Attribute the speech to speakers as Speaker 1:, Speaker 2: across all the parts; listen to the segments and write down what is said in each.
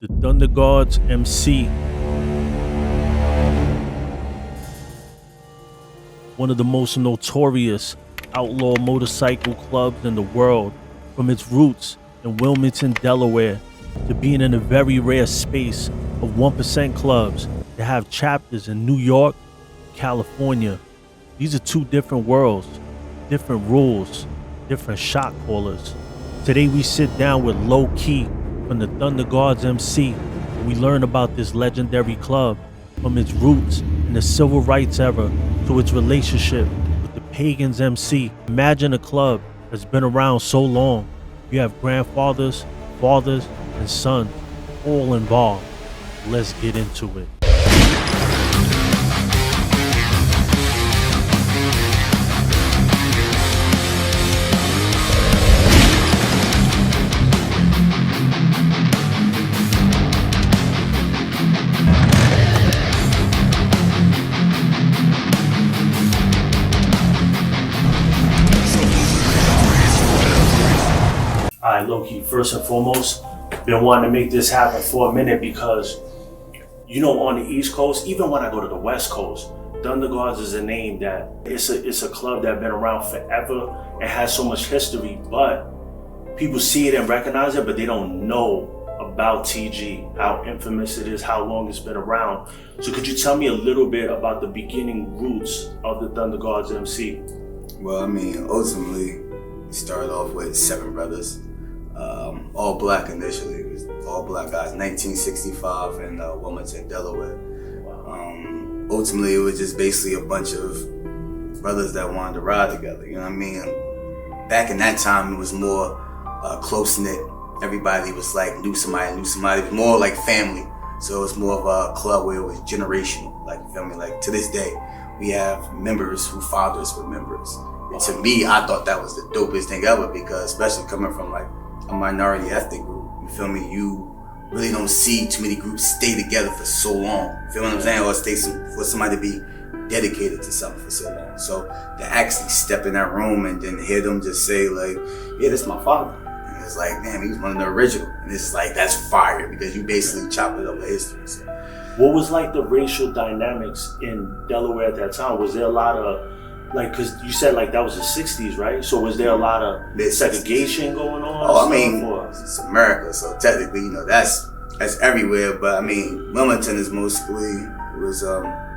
Speaker 1: the Thunderguards MC. One of the most notorious outlaw motorcycle clubs in the world, from its roots in Wilmington, Delaware, to being in a very rare space of 1% clubs that have chapters in New York, California. These are two different worlds, different rules, different shot callers. Today we sit down with Low Key from the Thunderguards MC, and we learn about this legendary club, from its roots in the civil rights era to its relationship with the Pagans MC. Imagine a club that's been around so long. You have grandfathers, fathers, and sons all involved. Let's get into it. Alright, Loki, first and foremost, been wanting to make this happen for a minute because, you know, on the East Coast, even when I go to the West Coast, Thunderguards is a name that it's a club that's been around forever and has so much history, but people see it and recognize it, but they don't know about TG, how infamous it is, how long it's been around. So could you tell me a little bit about the beginning roots of the Thunderguards MC?
Speaker 2: Well, I mean, ultimately, it started off with 7 brothers. All black initially. It was all black guys, 1965 in Wilmington, Delaware. Ultimately, it was just basically a bunch of brothers that wanted to ride together, you know what I mean? Back in that time, it was more close-knit. Everybody was like, knew somebody. It was more like family. So it was more of a club where it was generational, like, you feel me? Like, to this day, we have members whose fathers were members. And to me, I thought that was the dopest thing ever, because especially coming from like a minority ethnic group, you feel me? You really don't see too many groups stay together for so long. You feel what I'm saying? Or for somebody to be dedicated to something for so long. So to actually step in that room and then hear them just say like, yeah, this is my father. And it's like, damn, he's one of the original. And it's like, that's fire, because you basically chop it up with history. So,
Speaker 1: what was like the racial dynamics in Delaware at that time? Was there a lot of, like, because you said like that was the 60s, right? So was there a lot of segregation going on?
Speaker 2: Oh, I mean, it's America, so technically, you know, that's everywhere. But I mean, Wilmington is was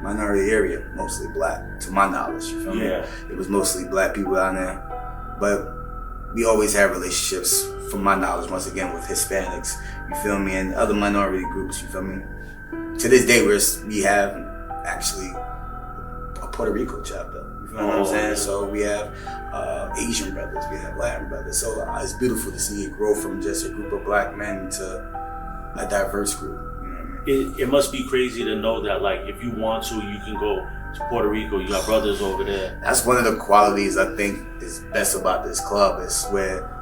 Speaker 2: minority area, mostly black, to my knowledge. You feel me? It was mostly black people down there. But we always have relationships, from my knowledge, once again, with Hispanics. You feel me? And other minority groups. You feel me? To this day, we have actually a Puerto Rico chapter. You know what I'm saying? So we have Asian brothers, we have Latin brothers. So it's beautiful to see it grow from just a group of black men to a diverse group. You know what I mean?
Speaker 1: It must be crazy to know that, like, if you want to, you can go to Puerto Rico. You got brothers over there.
Speaker 2: That's one of the qualities I think is best about this club, is where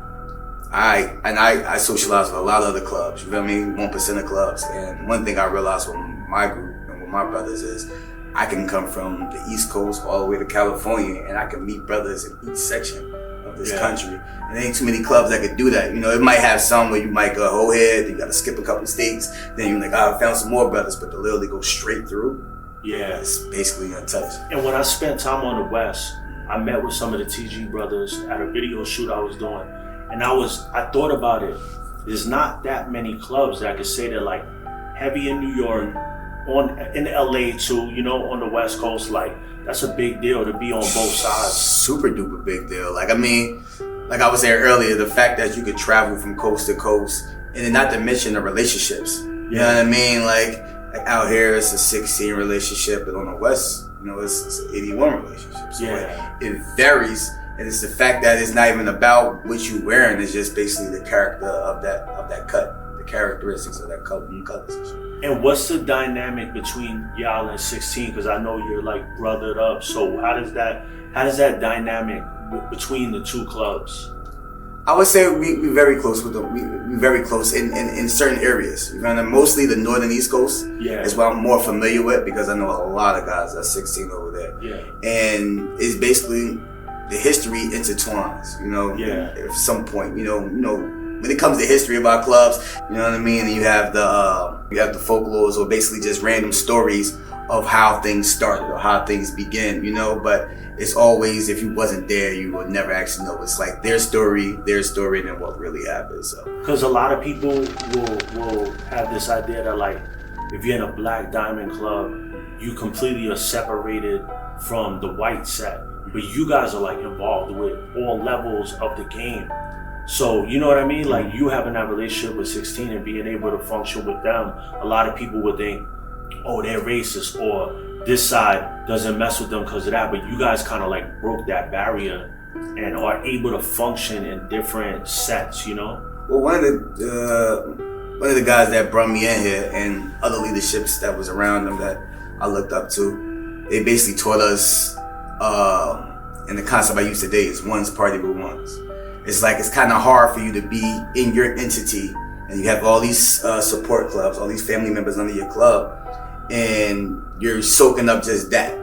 Speaker 2: I socialize with a lot of other clubs. You feel me? 1% of clubs. And one thing I realized with my group and with my brothers is, I can come from the East Coast all the way to California, and I can meet brothers in each section of this country. And there ain't too many clubs that could do that. You know, it might have some where you might go, oh, head, you gotta skip a couple states, then you're like, I found some more brothers, but to literally go straight through, it's basically untouched.
Speaker 1: And when I spent time on the West, I met with some of the TG brothers at a video shoot I was doing. And I thought about it. There's not that many clubs that I could say they're like heavy in New York, in LA too, you know, on the West Coast. Like, that's a big deal to be on both sides.
Speaker 2: Super duper big deal. Like, I mean, like I was saying earlier, the fact that you could travel from coast to coast, and then not to mention the relationships. You know what I mean? Like out here it's a 16 relationship, but on the West, you know, it's an 81 relationship. So it varies, and it's the fact that it's not even about what you're wearing, it's just basically the character of that cut, the characteristics of that color and colors.
Speaker 1: And what's the dynamic between y'all and 16? Because I know you're like brothered up. So how does that dynamic between the two clubs?
Speaker 2: I would say we're very close with them. We're very close in certain areas. You know, mostly the northern East Coast is what I'm more familiar with, because I know a lot of guys that's 16 over there. And it's basically the history intertwines. You know, at some point, you know, when it comes to history of our clubs, you know what I mean? And you have the folklores, or basically just random stories of how things started or how things begin, you know, but it's always, if you wasn't there, you would never actually know. It's like their story, and then what really happened. So,
Speaker 1: because a lot of people will have this idea that, like, if you're in a Black Diamond club, you completely are separated from the white set, but you guys are like involved with all levels of the game. So, you know what I mean? Like, you having that relationship with 16 and being able to function with them, a lot of people would think, oh, they're racist, or this side doesn't mess with them because of that, but you guys kind of like broke that barrier and are able to function in different sets, you know?
Speaker 2: Well, one of the guys that brought me in here and other leaderships that was around them that I looked up to, they basically taught us, and the concept I use today is one's party with ones. It's like, it's kind of hard for you to be in your entity and you have all these support clubs, all these family members under your club, and you're soaking up just that.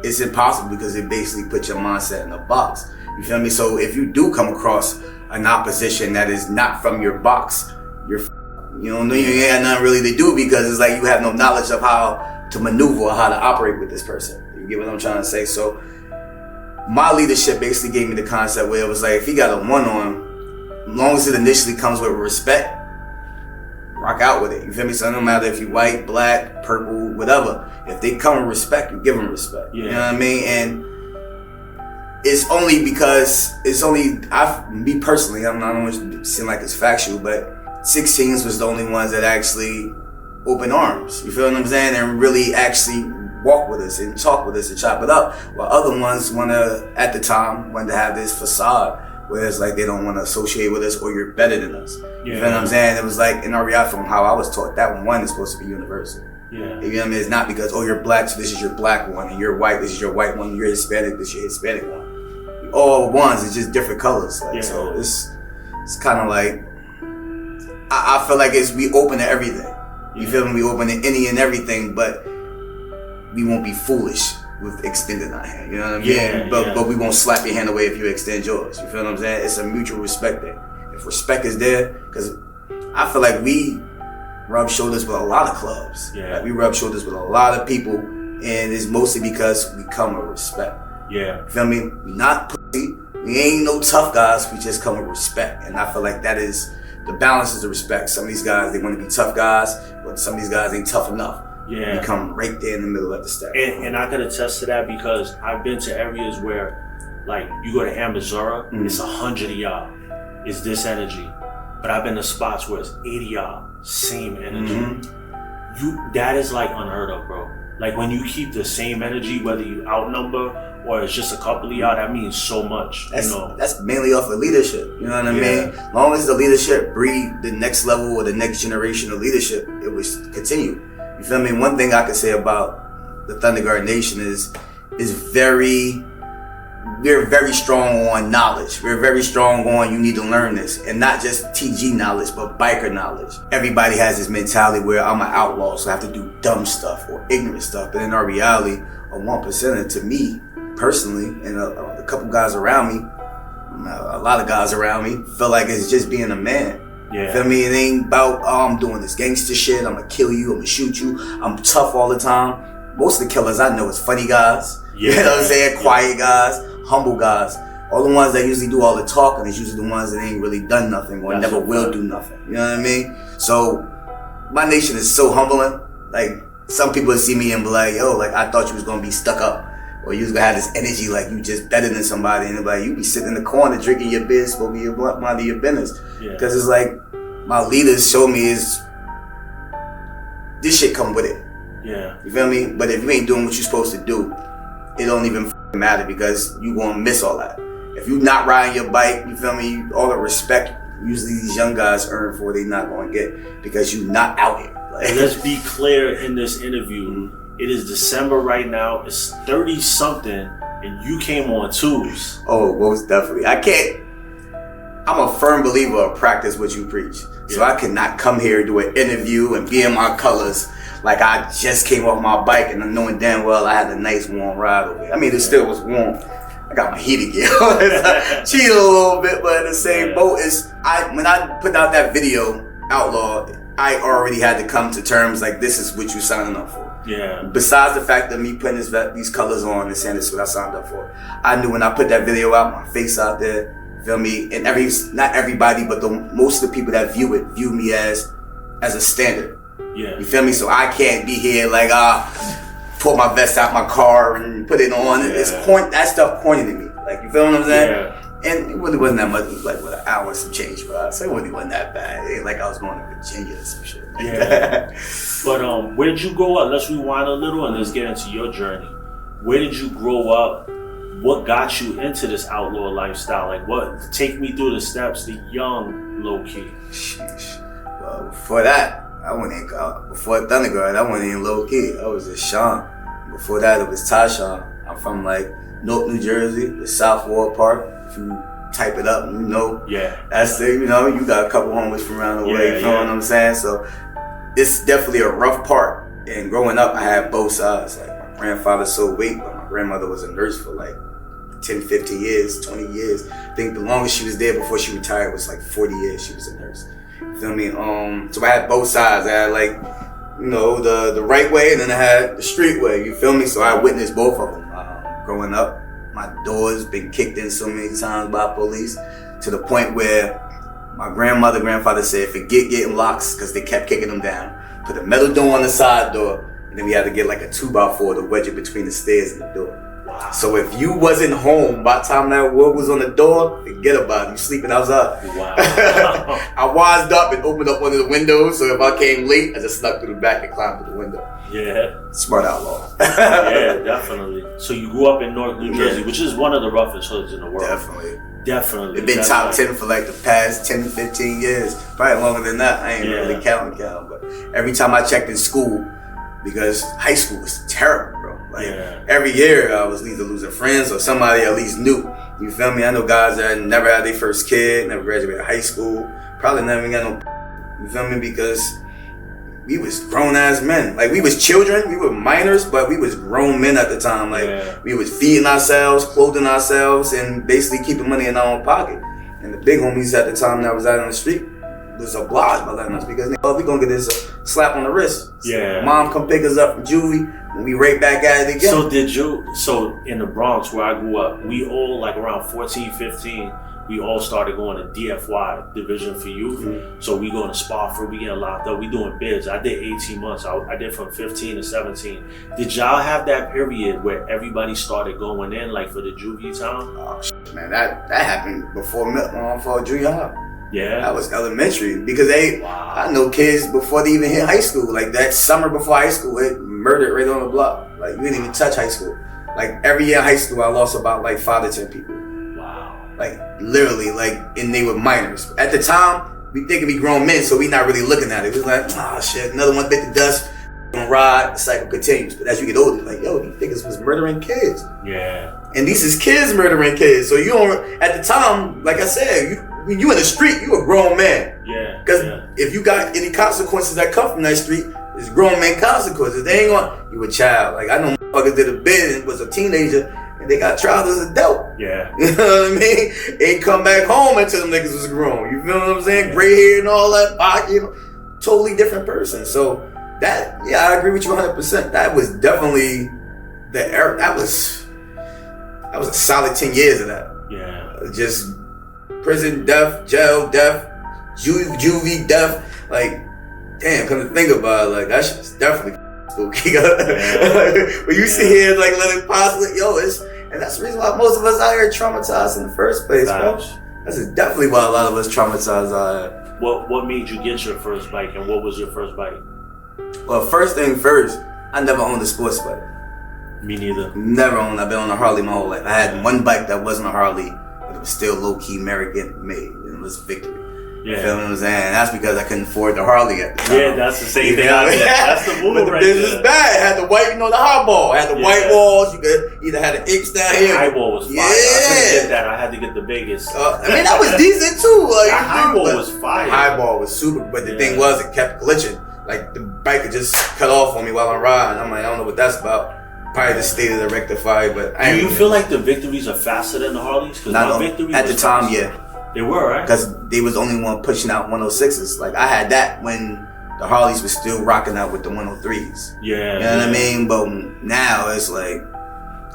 Speaker 2: It's impossible because it basically puts your mindset in a box. You feel me? So if you do come across an opposition that is not from your box, you don't know, you ain't got nothing really to do, because it's like you have no knowledge of how to maneuver or how to operate with this person. You get what I'm trying to say? So my leadership basically gave me the concept where it was like, if he got a one on, as long as it initially comes with respect, rock out with it. You feel me? So no matter if you're white, black, purple, whatever, if they come with respect, you give them respect. Yeah. You know what I mean? And it's only because me personally, I don't want to seem like it's factual, but 16s was the only ones that actually open arms. You feel what I'm saying? And really actually walk with us and talk with us and chop it up. While other ones at the time wanted to have this facade where it's like they don't want to associate with us, or you're better than us. Yeah. You feel what I'm saying? It was like, in our reality, from how I was taught, that one is supposed to be universal. Yeah. You know what I mean? It's not because, oh, you're black, so this is your black one, and you're white, this is your white one, you're Hispanic, this is your Hispanic one. All ones, it's just different colors. Like, yeah. So it's kind of like, I feel like we open to everything. You feel me? We open to any and everything, but we won't be foolish with extending our hand. You know what I mean?
Speaker 1: Yeah,
Speaker 2: but we won't slap your hand away if you extend yours. You feel what I'm saying? It's a mutual respect there. If respect is there, because I feel like we rub shoulders with a lot of clubs.
Speaker 1: Yeah.
Speaker 2: Like, we rub shoulders with a lot of people, and it's mostly because we come with respect.
Speaker 1: Yeah.
Speaker 2: You feel me? We not pussy. We ain't no tough guys. We just come with respect. And I feel like that is, the balance is the respect. Some of these guys, they want to be tough guys, but some of these guys ain't tough enough.
Speaker 1: Yeah.
Speaker 2: You come right there in the middle of the stack.
Speaker 1: And I can attest to that, because I've been to areas where, like, you go to Amazura, it's 100 of y'all. It's this energy. But I've been to spots where it's 80 y'all, same energy. That is like unheard of, bro. Like, when you keep the same energy, whether you outnumber or it's just a couple of y'all, that means so much.
Speaker 2: That's mainly off of leadership. You know what I mean? As long as the leadership breed the next level or the next generation of leadership, it will continue. You feel me? One thing I could say about the Thunderguard Nation is we're very strong on knowledge. We're very strong on, you need to learn this. And not just TG knowledge, but biker knowledge. Everybody has this mentality where I'm an outlaw, so I have to do dumb stuff or ignorant stuff. But in our reality, a 1%er, to me, personally, and a couple guys around me, a lot of guys around me, feel like it's just being a man.
Speaker 1: Yeah.
Speaker 2: Feel me? It ain't about, oh, I'm doing this gangster shit, I'm gonna kill you, I'm gonna shoot you, I'm tough all the time. Most of the killers I know is funny guys. Yeah. You know what I'm saying? Quiet guys, humble guys. All the ones that usually do all the talking is usually the ones that ain't really done nothing or never will do nothing. You know what I mean? So my nation is so humbling. Like, some people see me and be like, yo, like, I thought you was gonna be stuck up, or you was gonna have this energy like you just better than somebody, and like, you be sitting in the corner drinking your beer, smoking your blunt, minding your business. Because it's like, my leaders show me is this shit come with it.
Speaker 1: Yeah.
Speaker 2: You feel me? But if you ain't doing what you're supposed to do, it don't even matter, because you gonna miss all that. If you not riding your bike, you feel me, all the respect usually these young guys earn for, they not gonna get, because you not out here. Like,
Speaker 1: and let's be clear in this interview, it is December right now, it's 30 something, and you came on twos.
Speaker 2: Oh, most definitely. I'm a firm believer of practice what you preach. So I cannot come here, do an interview, and be in my colors like I just came off my bike and knowing damn well I had a nice warm ride over here. I mean, it still was warm. I got my heated gear on. Cheated a little bit, but in the same boat when I put out that video, Outlaw, I already had to come to terms like this is what you signing up for.
Speaker 1: Yeah.
Speaker 2: Besides the fact that me putting these colors on and saying this is what I signed up for, I knew when I put that video out, my face out there, feel me, and not everybody, but most of the people that view me as a standard.
Speaker 1: Yeah.
Speaker 2: You feel me? So I can't be here like pull my vest out my car and put it on. Yeah. That stuff pointed at me. Like, you feel what I'm saying?
Speaker 1: Yeah.
Speaker 2: And it really wasn't that much. It was like an hour and some change for us. So it really wasn't that bad. It ain't like I was going to Virginia or some shit.
Speaker 1: Yeah. But where did you grow up? Let's rewind a little and let's get into your journey. Where did you grow up? What got you into this outlaw lifestyle? Like, take me through the steps, the young low key.
Speaker 2: Sheesh. Well, before that, before Thunderguard, I wasn't even low key. I was just Shon. Before that, it was Taa Shon. I'm from like Newark, New Jersey, the South Ward Park. If you type it up, that's the, you got a couple homies from around the way. You know what I'm saying? So it's definitely a rough part. And growing up, I had both sides. Like, my grandfather sold weight, but my grandmother was a nurse for like 10, 15 years, 20 years. I think the longest she was there before she retired was like 40 years she was a nurse. You feel me? So I had both sides. I had like, the right way, and then I had the street way. You feel me? So I witnessed both of them. Growing up, my doors been kicked in so many times by police to the point where my grandfather said, forget getting locks, because they kept kicking them down. Put a metal door on the side door, and then we had to get like a 2x4 to wedge it between the stairs and the door. Wow. So if you wasn't home by the time that wood was on the door, forget about it. You sleeping outside. Wow. I wised up and opened up one of the windows, so if I came late, I just snuck through the back and climbed through the window.
Speaker 1: Yeah.
Speaker 2: Smart outlaw.
Speaker 1: Yeah, definitely. So you grew up in Newark, New Jersey, which is one of the roughest hoods in the world. Definitely.
Speaker 2: It's been top 10 for like the past 10, 15 years. Probably longer than that. I ain't really counting. But every time I checked in school, because high school was terrible, bro. Like, every year I was either losing friends or somebody at least knew. You feel me? I know guys that never had their first kid, never graduated high school, probably never got no, you feel me? Because we was grown ass men. Like, we was children, we were minors, but we was grown men at the time. Like, we was feeding ourselves, clothing ourselves, and basically keeping money in our own pocket. And the big homies at the time that was out on the street was obliged by letting us, because we gonna get this slap on the wrist. Mom come pick us up from juvie, and we right back at it again.
Speaker 1: So in the Bronx where I grew up, we all, like around 14, 15, we all started going to DFY, Division for Youth. Mm-hmm. So we going to Spofford, we getting locked up, we doing bids. I did 18 months. I did from 15 to 17. Did y'all have that period where everybody started going in, like for the juvie time?
Speaker 2: Oh, man, that happened before junior high.
Speaker 1: Yeah.
Speaker 2: That was elementary, because I know kids before they even hit high school. Like, that summer before high school, it murdered right on the block. Like, we didn't even touch high school. Like, every year in high school, I lost about like 5 to 10 people.
Speaker 1: Wow.
Speaker 2: Like, literally, like, and they were minors. At the time, we thinking we grown men, so we not really looking at it. It was like, shit, another one bit the dust, gonna ride, the cycle continues. But as you get older, like, yo, these niggas was murdering kids.
Speaker 1: Yeah.
Speaker 2: And these is kids murdering kids. So you don't, at the time, like I said, when you in the street, you a grown man.
Speaker 1: Yeah.
Speaker 2: Because if you got any consequences that come from that street, it's grown man consequences. They ain't gonna, you a child. Like, I know motherfuckers did a bid and was a teenager, and they got trials as a adult.
Speaker 1: Yeah.
Speaker 2: You know what I mean? They come back home until them niggas was grown. You feel what I'm saying? Gray hair and all that, totally different person. So that, I agree with you 100%. That was definitely the era. That was a solid 10 years of that.
Speaker 1: Yeah.
Speaker 2: Just prison, death, jail, death, juvie, death. Like, damn, come to think about it, like, that shit's definitely spooky. When you sit here, like, let it possibly, and that's the reason why most of us out here traumatized in the first place, bro. That's definitely why a lot of us traumatized out here.
Speaker 1: What made you get your first bike, and what was your first bike?
Speaker 2: Well, first thing first, I never owned a sports bike.
Speaker 1: Me neither.
Speaker 2: Never owned. I've been on a Harley my whole life. I had one bike that wasn't a Harley, but it was still low-key American made. It was Victory. Yeah. You feel what I'm saying? That's because I couldn't afford the Harley at the time.
Speaker 1: Yeah, that's the same thing. That's the move.
Speaker 2: But the business was bad. It had the white, the high ball. It had the white walls. You could either had the inks down here.
Speaker 1: The high ball was fire. I couldn't get that. I had to get the biggest.
Speaker 2: That was decent too. Like,
Speaker 1: the high ball was fire.
Speaker 2: The high ball was super, but the thing was, it kept glitching. Like, the bike could just cut off on me while I'm riding. I'm like, I don't know what that's about. probably the state of the rectifier, but
Speaker 1: do you feel like the victories are faster than the Harleys? Because my victory
Speaker 2: at the time,
Speaker 1: faster.
Speaker 2: yeah.
Speaker 1: They were, right?
Speaker 2: Because they was the only one pushing out 106s. Like, I had that when the Harleys was still rocking out with the 103s.
Speaker 1: Yeah.
Speaker 2: You know what I mean? But now it's like,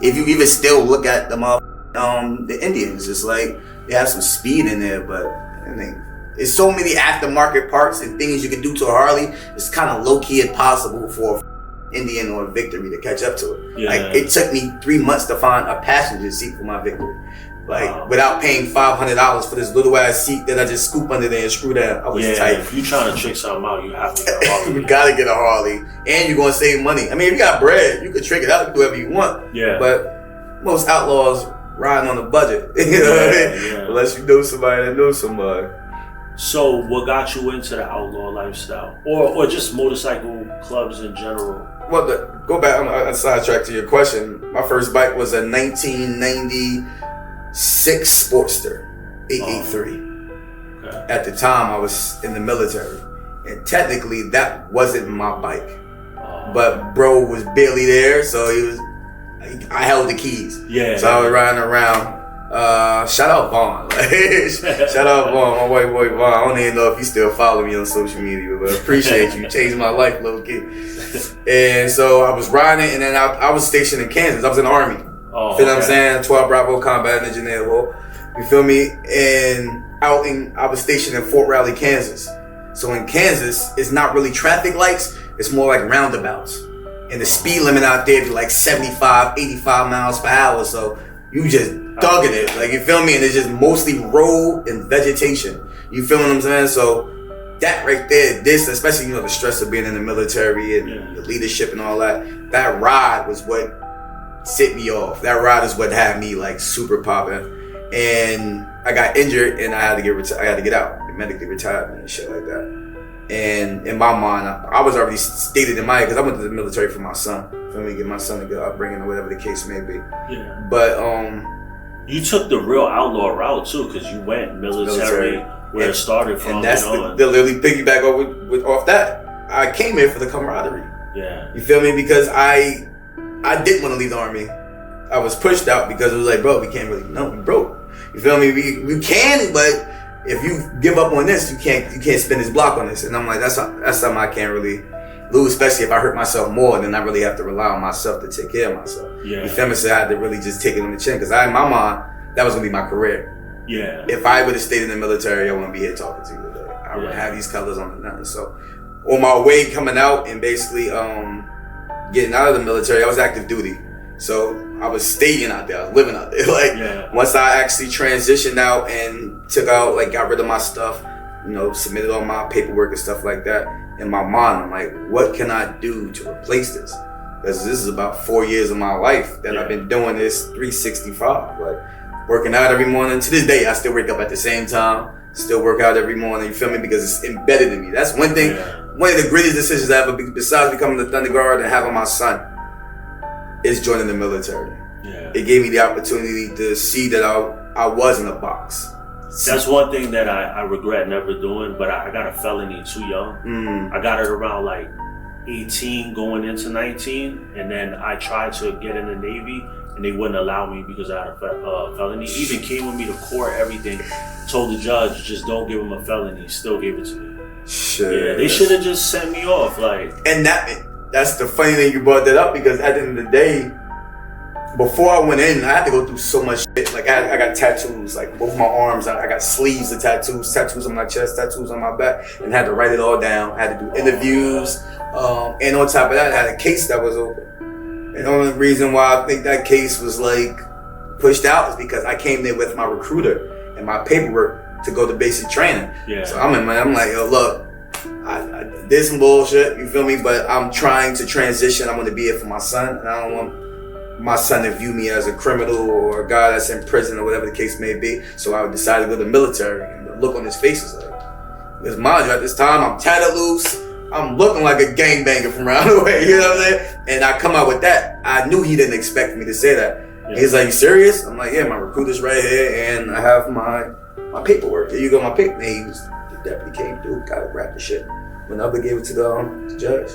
Speaker 2: if you even still look at the Indians, it's like they have some speed in there, but I mean, there's so many aftermarket parts and things you can do to a Harley. It's kind of low key impossible for Indian or Victory to catch up to it.
Speaker 1: Yeah.
Speaker 2: Like, it took me 3 months to find a passenger seat for my Victory. Like, without paying $500 for this little ass seat that I just scoop under there and screw down. I was tight.
Speaker 1: If you're trying to trick something out, you have to get a Harley.
Speaker 2: You gotta get a Harley, and you're gonna save money. I mean, if you got bread, you can trick it out, do whatever you want.
Speaker 1: Yeah.
Speaker 2: But most outlaws riding on a budget. You know what I mean?
Speaker 1: Yeah.
Speaker 2: Unless you know somebody that knows somebody.
Speaker 1: So, what got you into the outlaw lifestyle, or just motorcycle clubs in general?
Speaker 2: Well, go back. I'm sidetrack to your question. My first bike was a 1996 Sportster 883.
Speaker 1: Okay.
Speaker 2: At the time, I was in the military, and technically that wasn't my bike. But bro was barely there, so I held the keys.
Speaker 1: Yeah.
Speaker 2: So I was riding around. Shout out Vaughn. Shout out Vaughn, my white boy Vaughn. I don't even know if you still follow me on social media, but I appreciate you. You changed my life, little kid. And so I was riding, and then I was stationed in Kansas. I was in the Army. Feel what I'm saying? 12 Bravo Combat Engineer. Well, you feel me? And I was stationed in Fort Riley, Kansas. So in Kansas, it's not really traffic lights. It's more like roundabouts. And the speed limit out there be like 75, 85 miles per hour. So you just thugging it. Like, you feel me? And it's just mostly road and vegetation. You feel what I'm saying? So that right there, especially, the stress of being in the military and the leadership and all that, that ride was what set me off. That ride is what had me like super popping. And I got injured and I had to get out, medically retired and shit like that. And in my mind, I was already stated in my head, because I went to the military for my son. For me, get my son a good upbringing or whatever the case may be.
Speaker 1: Yeah.
Speaker 2: But
Speaker 1: you took the real outlaw route too, because you went military where it started from.
Speaker 2: And that's the literally piggyback off that. I came here for the camaraderie.
Speaker 1: Yeah.
Speaker 2: You feel me? Because I didn't want to leave the Army. I was pushed out because it was like, bro, we can't really, no, we broke. You feel me? We can, but if you give up on this, you can't spin this block on this. And I'm like, that's something I can't really lose, especially if I hurt myself more, then I really have to rely on myself to take care of myself.
Speaker 1: Yeah.
Speaker 2: You feel me? So I had to really just take it on the chin, because in my mind, that was gonna be my career.
Speaker 1: Yeah.
Speaker 2: If I would have stayed in the military, I wouldn't be here talking to you today. I would have these colors on and nothing. So on my way coming out and basically getting out of the military, I was active duty. So I was staying out there, I was living out there. Like, once I actually transitioned out and got rid of my stuff, submitted all my paperwork and stuff like that, in my mind, I'm like, what can I do to replace this? Because this is about 4 years of my life that I've been doing this 365, like working out every morning. To this day, I still wake up at the same time, still work out every morning, you feel me? Because it's embedded in me. That's one thing, one of the greatest decisions I ever, besides becoming the Thunderguard and having my son, is joining the military. Yeah. It gave me the opportunity to see that I was in a box.
Speaker 1: That's one thing that I regret never doing, but I got a felony too young. I got it around like 18 going into 19, and then I tried to get in the Navy and they wouldn't allow me because I had a felony. Even came with me to court, everything. Told the judge, just don't give him a felony. Still gave it to me.
Speaker 2: Shit.
Speaker 1: Yeah, they should have just sent me off.
Speaker 2: And that's the funny thing you brought that up, because at the end of the day, before I went in, I had to go through so much shit. Like, I got tattoos, like both my arms. I got sleeves of tattoos on my chest, tattoos on my back, and had to write it all down. I had to do interviews, and on top of that, I had a case that was open. And the only reason why I think that case was pushed out is because I came there with my recruiter and my paperwork to go to basic training. Yeah. So I'm like, yo, look, I did some bullshit, you feel me? But I'm trying to transition. I want to be here for my son, and I don't want my son to view me as a criminal or a guy that's in prison or whatever the case may be. So I decided to go to the military, and the look on his face is because mind you, at this time, I'm tatted loose. I'm looking like a gangbanger from around the way, you know what I'm saying? And I come out with that. I knew he didn't expect me to say that. Yeah. He's like, you serious? I'm like, yeah, my recruiter's right here, and I have my paperwork. Here you go, my paper. And the deputy came through, got to grab the shit. Went up and gave it to the judge.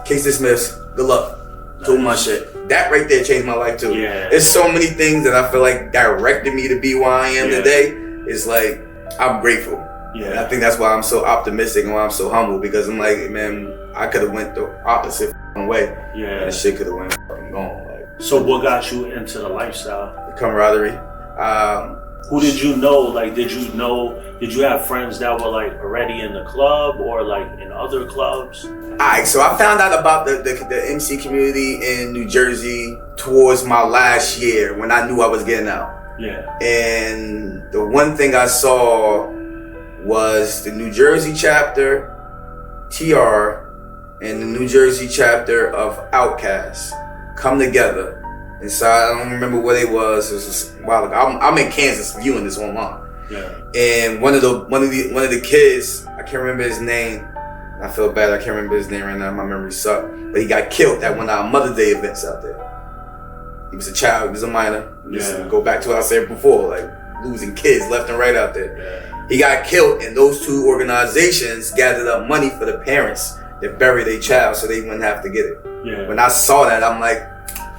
Speaker 2: Case dismissed. Good luck. Doing my shit. That right there changed my life too.
Speaker 1: Yeah.
Speaker 2: There's so many things that I feel like directed me to be where I am today. It's like, I'm grateful. Yeah. And I think that's why I'm so optimistic and why I'm so humble, because I'm like, man, I could have went the opposite way. Yeah. And shit could have went fucking gone. Like,
Speaker 1: so what got you into the lifestyle?
Speaker 2: The camaraderie.
Speaker 1: Who did you know? Like, did you have friends that were like already in the club or like in other clubs?
Speaker 2: Alright, so I found out about the MC community in New Jersey towards my last year when I knew I was getting out.
Speaker 1: Yeah.
Speaker 2: And the one thing I saw was the New Jersey chapter, TR, and the New Jersey chapter of Outkast come together. And so I don't remember what it was. It was just a while ago. I'm in Kansas viewing this online. Yeah. And one of the kids, I can't remember his name. I feel bad. I can't remember his name right now. My memory sucked. But he got killed at one of our Mother's Day events out there. He was a child. He was a minor. Yeah. Go back to what I said before, like losing kids left and right out there. Yeah. He got killed, and those two organizations gathered up money for the parents that buried their child so they wouldn't have to get it. Yeah. When I saw that, I'm like,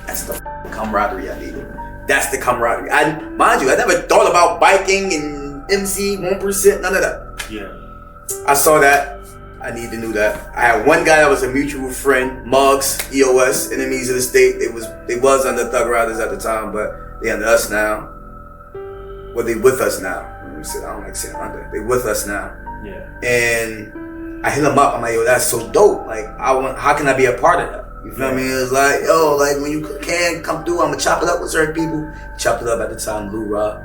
Speaker 2: that's the camaraderie I needed. That's the camaraderie. Mind you, I never thought about biking and MC 1%, none of that. Yeah. I saw that. I need to know that. I had one guy that was a mutual friend, Muggs, EOS, Enemies of the State. They was under Thug Riders at the time, but they under us now. Well, they with us now. I don't like saying under. They with us now. Yeah. And I hit them up. I'm like, yo, that's so dope. Like, how can I be a part of that? You feel me? It was like, yo, like when you can come through, I'm gonna chop it up with certain people. Chopped it up at the time, Lou Rock,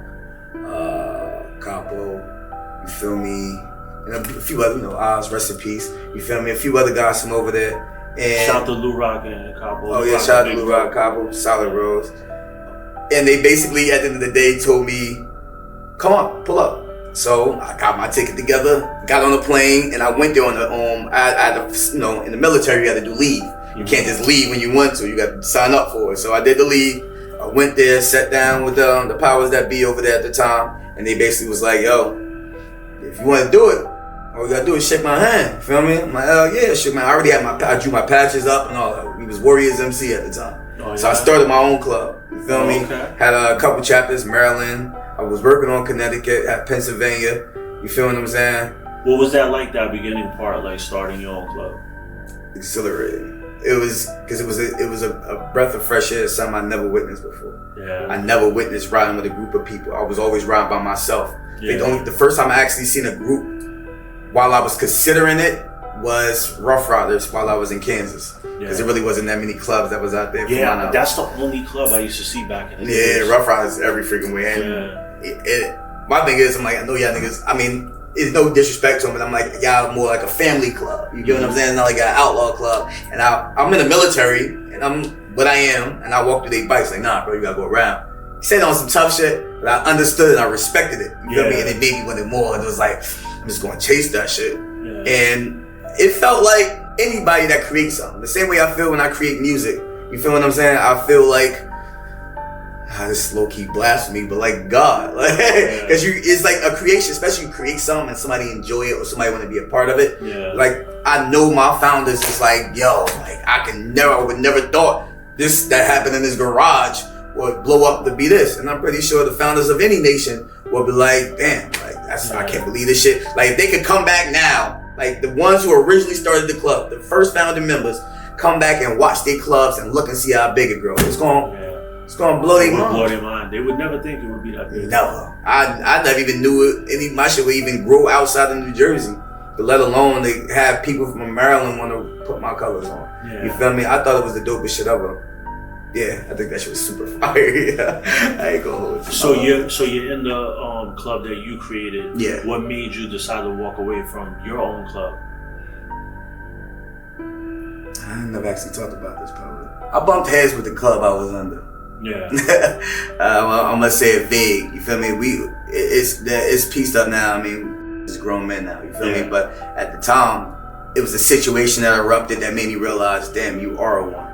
Speaker 2: Capo, you feel me? And a few other, Oz, rest in peace. You feel me? A few other guys from over there. And
Speaker 1: shout out to Lou Rock and Capo.
Speaker 2: Oh yeah, shout out to Lou Rock, Capo, Solid Rose. And they basically, at the end of the day, told me, come on, pull up. So I got my ticket together, got on the plane, and I went there on the in the military you had to do leave. You can't just leave when you want to. You got to sign up for it. So I did the leave. I went there, sat down with the powers that be over there at the time, and they basically was like, yo, if you want to do it, all you got to do is shake my hand. Feel me? I'm like, hell yeah, shake my hand. I already had I drew my patches up and all that. We was Warriors MC at the time. Oh, yeah. So I started my own club. You feel me? Okay. Had a couple chapters, Maryland. I was working on Connecticut, at Pennsylvania. You feel what I'm saying?
Speaker 1: What was that like, that beginning part, like starting your own club?
Speaker 2: Exhilarating. It was because it was a breath of fresh air, something I never witnessed before. Yeah. I never witnessed riding with a group of people. I was always riding by myself. Yeah. The first time I actually seen a group while I was considering it was Rough Riders while I was in Kansas. Because there really wasn't that many clubs that was out there.
Speaker 1: Yeah, that's the only club I used to see back in the day.
Speaker 2: Yeah, Rough Riders every freaking way. And my thing is, I'm like, I know y'all niggas, I mean, it's no disrespect to them, but I'm like, y'all more like a family club. You get what I'm saying? Not like an outlaw club. And I'm in the military, and I'm what I am, and I walk through their bikes like, nah, bro, you gotta go around. He said on some tough shit, but I understood and I respected it. You feel me? And it made me want it more. And it was like, I'm just gonna chase that shit. Yeah. And it felt like anybody that creates something. The same way I feel when I create music. You feel what I'm saying? I feel like, this is low-key blasphemy, but like God. Because it's like a creation, especially you create something and somebody enjoy it or somebody want to be a part of it. Yeah. Like, I know my founders is like, yo, like I would never thought that happened in this garage would blow up to be this. And I'm pretty sure the founders of any nation will be like, damn, like I can't believe this shit. Like if they could come back now, like the ones who originally started the club, the first founding members, come back and watch their clubs and look and see how big it grows. It's gonna blow their mind.
Speaker 1: Blow their mind. They would never think it would be that big.
Speaker 2: Never. I never even knew my shit would even grow outside of New Jersey. But let alone they have people from Maryland want to put my colors on. Yeah. You feel me? I thought it was the dopest shit ever. Yeah, I think that shit was super fire. Yeah, I ain't gonna hold you.
Speaker 1: So you're in the club that you created.
Speaker 2: Yeah.
Speaker 1: What made you decide to walk away from your own club?
Speaker 2: I never actually talked about this probably. I bumped heads with the club I was under.
Speaker 1: Yeah.
Speaker 2: I'm gonna say it vague. You feel me? It's pieced up now. I mean, it's grown men now. You feel me? But at the time, it was a situation that erupted that made me realize, damn, you are a one.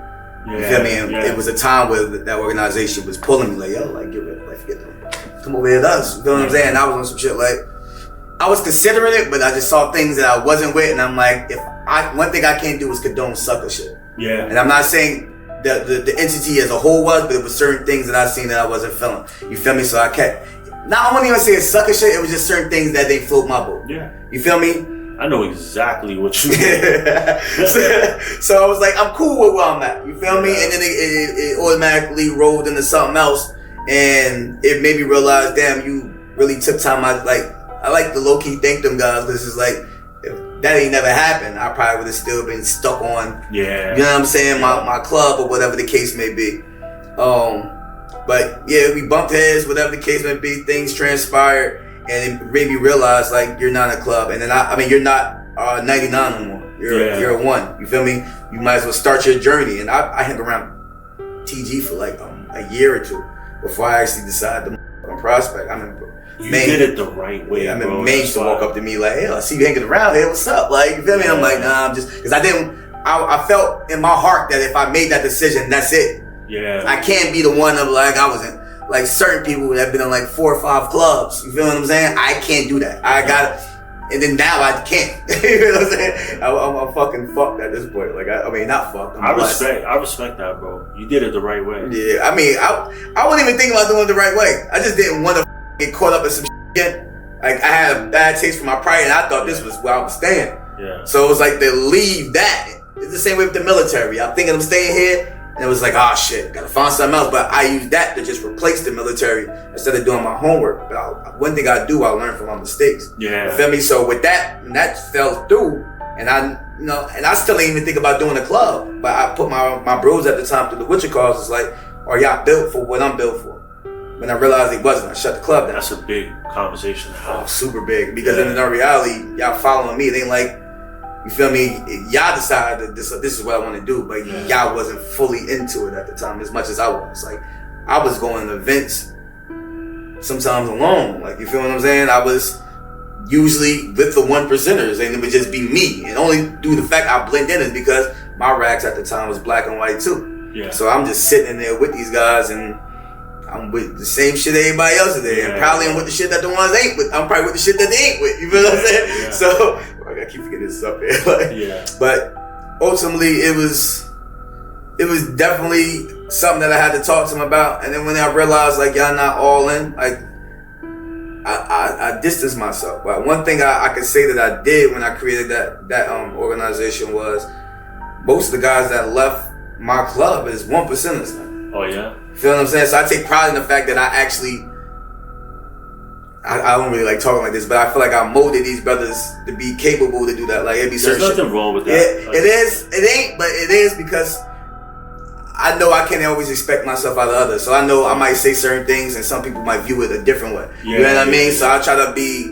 Speaker 2: Yeah, you feel me? And it was a time where that organization was pulling me like, yo, like get rid of, like forget them. Come over here with us. You feel what I'm saying? I was on some shit like I was considering it, but I just saw things that I wasn't with, and I'm like, one thing I can't do is condone sucker shit. Yeah. And I'm not saying the entity as a whole was, but it was certain things that I seen that I wasn't feeling. You feel me? So I kept. Now I won't even say it's sucker shit. It was just certain things that they float my boat.
Speaker 1: Yeah.
Speaker 2: You feel me?
Speaker 1: I know exactly what you mean.
Speaker 2: So I was like, I'm cool with where I'm at. You feel me? And then it automatically rolled into something else, and it made me realize, damn, you really took time. I like to low key thank them guys, because it's like, if that ain't never happened, I probably would have still been stuck on.
Speaker 1: Yeah.
Speaker 2: You know what I'm saying? My club or whatever the case may be. But yeah, we bumped heads, whatever the case may be. Things transpired, and it made me realize, like, you're not a club, and then I mean, you're not 99 no more. You're a 1. You feel me? You might as well start your journey. And I hung around TG for like a year or 2 before I actually decided to prospect. I mean,
Speaker 1: you did it the right way.
Speaker 2: Yeah, I mean, Maine used to walk up to me like, "Hey, I see you hanging around here. What's up?" Like, you feel me? I'm like, nah, I'm just, because I felt in my heart that if I made that decision, that's it.
Speaker 1: Yeah.
Speaker 2: I can't be the one of, like, I wasn't, like, certain people that have been in like 4 or 5 clubs. You feel what I'm saying? I can't do that. I got, and then now I can't. You know what I'm saying? I'm fucking fucked at this point. Like, I mean, not fucked. I
Speaker 1: respect that, bro. You did it the right way.
Speaker 2: Yeah, I mean, I wasn't even thinking about doing it the right way. I just didn't want to get caught up in some shit. Like, I had a bad taste for my pride, and I thought this was where I was staying.
Speaker 1: Yeah.
Speaker 2: So it was like to leave that. It's the same way with the military. I'm thinking I'm staying here, and it was like, oh shit, gotta find something else. But I used that to just replace the military instead of doing my homework. But one thing I do, I learn from my mistakes.
Speaker 1: Yeah.
Speaker 2: You feel me? So with that, when that fell through, and I still ain't even think about doing a club. But I put my bros at the time through the Witcher calls. It's like, are y'all built for what I'm built for? When I realized it wasn't, I shut the club down.
Speaker 1: That's a big conversation.
Speaker 2: Oh, super big. Because in reality, y'all following me. It ain't like, you feel me? Y'all decided that this is what I want to do, but y'all wasn't fully into it at the time as much as I was. Like, I was going to events sometimes alone. Like, you feel what I'm saying? I was usually with the 1%ers, and it would just be me. And only due to the fact I blend in is because my rags at the time was black and white too.
Speaker 1: Yeah.
Speaker 2: So I'm just sitting in there with these guys, and I'm with the same shit everybody else is there. And probably I'm with the shit that the ones ain't with. I'm probably with the shit that they ain't with. You feel what I'm saying? Yeah. So I gotta keep forgetting this up here. But ultimately it was definitely something that I had to talk to them about. And then when I realized, like, y'all not all in, like, I distanced myself. But one thing I could say that I did when I created that organization was, most of the guys that left my club is 1%ers now.
Speaker 1: Oh yeah?
Speaker 2: Feel what I'm saying? So I take pride in the fact that I actually, I don't really like talking like this, but I feel like I molded these brothers to be capable to do that. Like, it'd be certain
Speaker 1: There's nothing wrong with that.
Speaker 2: It is. It ain't, but it is, because I know I can't always expect myself out of others. So I know I might say certain things, and some people might view it a different way. You know what I mean? So I try to be,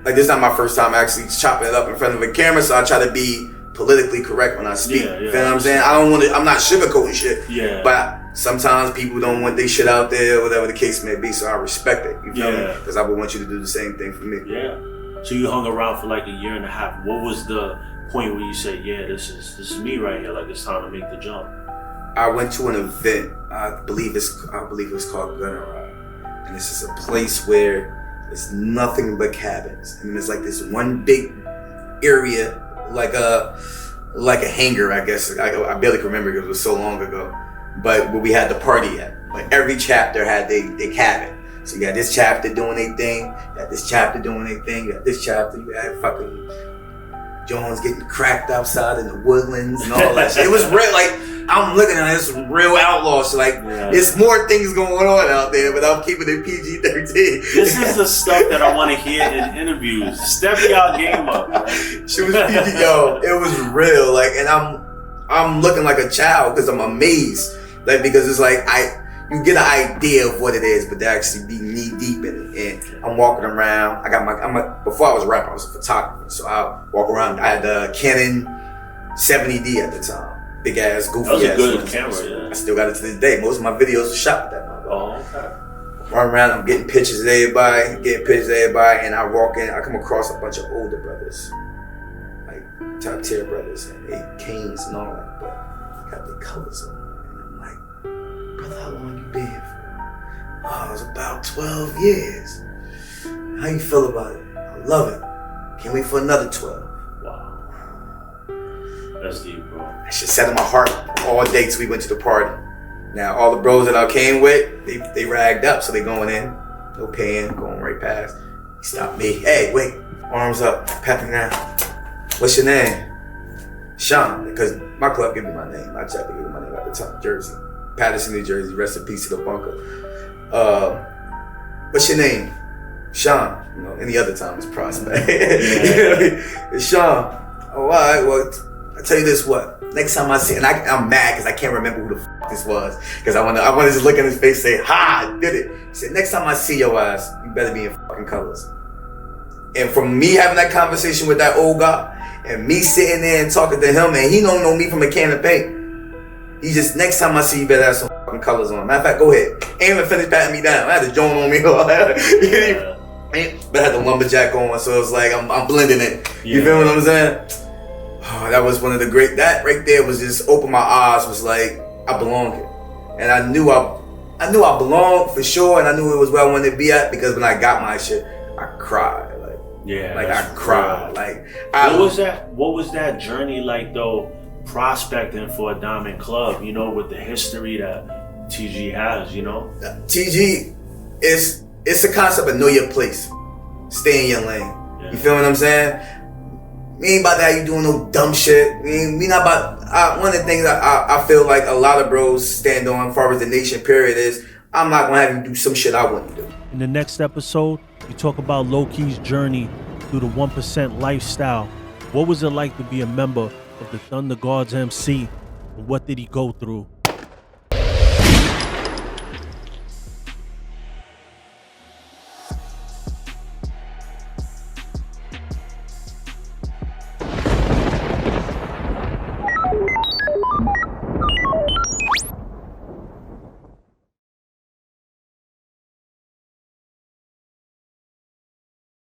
Speaker 2: like, this is not my first time actually chopping it up in front of a camera, so I try to be politically correct when I speak. You know what I'm saying? I'm not sugarcoating shit.
Speaker 1: Yeah.
Speaker 2: But sometimes people don't want their shit out there, whatever the case may be, so I respect it. You feel me? Because I would want you to do the same thing for me.
Speaker 1: Yeah. So you hung around for like a year and a half. What was the point where you said, yeah, this is me right here, like, it's time to make the jump?
Speaker 2: I went to an event, I believe it's called Junkyard. And this is a place where it's nothing but cabins. And it's like this one big area, like a hangar, I guess. I barely can remember because it was so long ago. But where we had the party at. Like, every chapter had their cabin. So you got this chapter doing their thing, you got this chapter doing their thing, you got this chapter, you got fucking Jones getting cracked outside in the woodlands and all that shit. It was real, like, I'm looking at this real outlaw shit. Like, there's more things going on out there, but I'm keeping it PG-13.
Speaker 1: This is the stuff that I want to hear in interviews. Step your game up, man.
Speaker 2: She was PG, yo, it was real. Like, and I'm looking like a child because I'm amazed. Like, because it's like, you get an idea of what it is, but to actually be knee deep in it. And I'm walking around. Before I was a rapper, I was a photographer. So I walk around. I had the Canon 70D at the time. Big ass, goofy ass.
Speaker 1: That was a good camera, yeah.
Speaker 2: I still got it to this day. Most of my videos are shot with that motherfucker.
Speaker 1: Oh, okay.
Speaker 2: Run around, I'm getting pictures of everybody, and I walk in, I come across a bunch of older brothers. Like, top tier brothers, and they canes and all that, but got their colors on. And I'm like, brother, how long you been here for? Oh, it was about 12 years. How you feel about it? I love it. Can't wait for another 12.
Speaker 1: Wow. That's deep, bro.
Speaker 2: That shit set in my heart all day till we went to the party. Now, all the bros that I came with, they ragged up, so they going in, no paying, going right past. He stopped me. Hey, wait, arms up, pat me down. What's your name? Shon, because my club gave me my name. My chapter gave me my name at the time, Jersey. Patterson, New Jersey, rest in peace to the bunker. What's your name? Shon. You know, any other time it's Prospect. You know what I mean? It's Shon. Oh, all right, well, I tell you this, what? Next time I see, and I'm mad because I can't remember who the f this was, because I want to just look in his face and say, ha, I did it. He said, next time I see your ass, you better be in fucking colors. And from me having that conversation with that old guy, and me sitting there and talking to him, and he don't know me from a can of paint. He just, next time I see you, better have some fucking colors on. Matter of fact, go ahead. Ain't even finished patting me down. I had the joint on me. But I had the lumberjack on, so it's like I'm blending it. You feel what I'm saying? Oh, that was one of the great. That right there was just opened my eyes. Was like I belong here, and I knew I belonged for sure, and I knew it was where I wanted to be at, because when I got my shit, I cried. I cried.
Speaker 1: What was that journey like though? Prospecting for a diamond club, you know, with the history that TG has, you know.
Speaker 2: TG it's a concept of know your place, stay in your lane. Yeah. You feel what I'm saying? We ain't about that. You doing no dumb shit. We not about. One of the things I feel like a lot of bros stand on, as far as the nation period, is I'm not gonna have you do some shit I wouldn't do.
Speaker 1: In the next episode, we talk about Low-Key's journey through the 1% lifestyle. What was it like to be a member of the ThunderGuards MC, and what did he go through?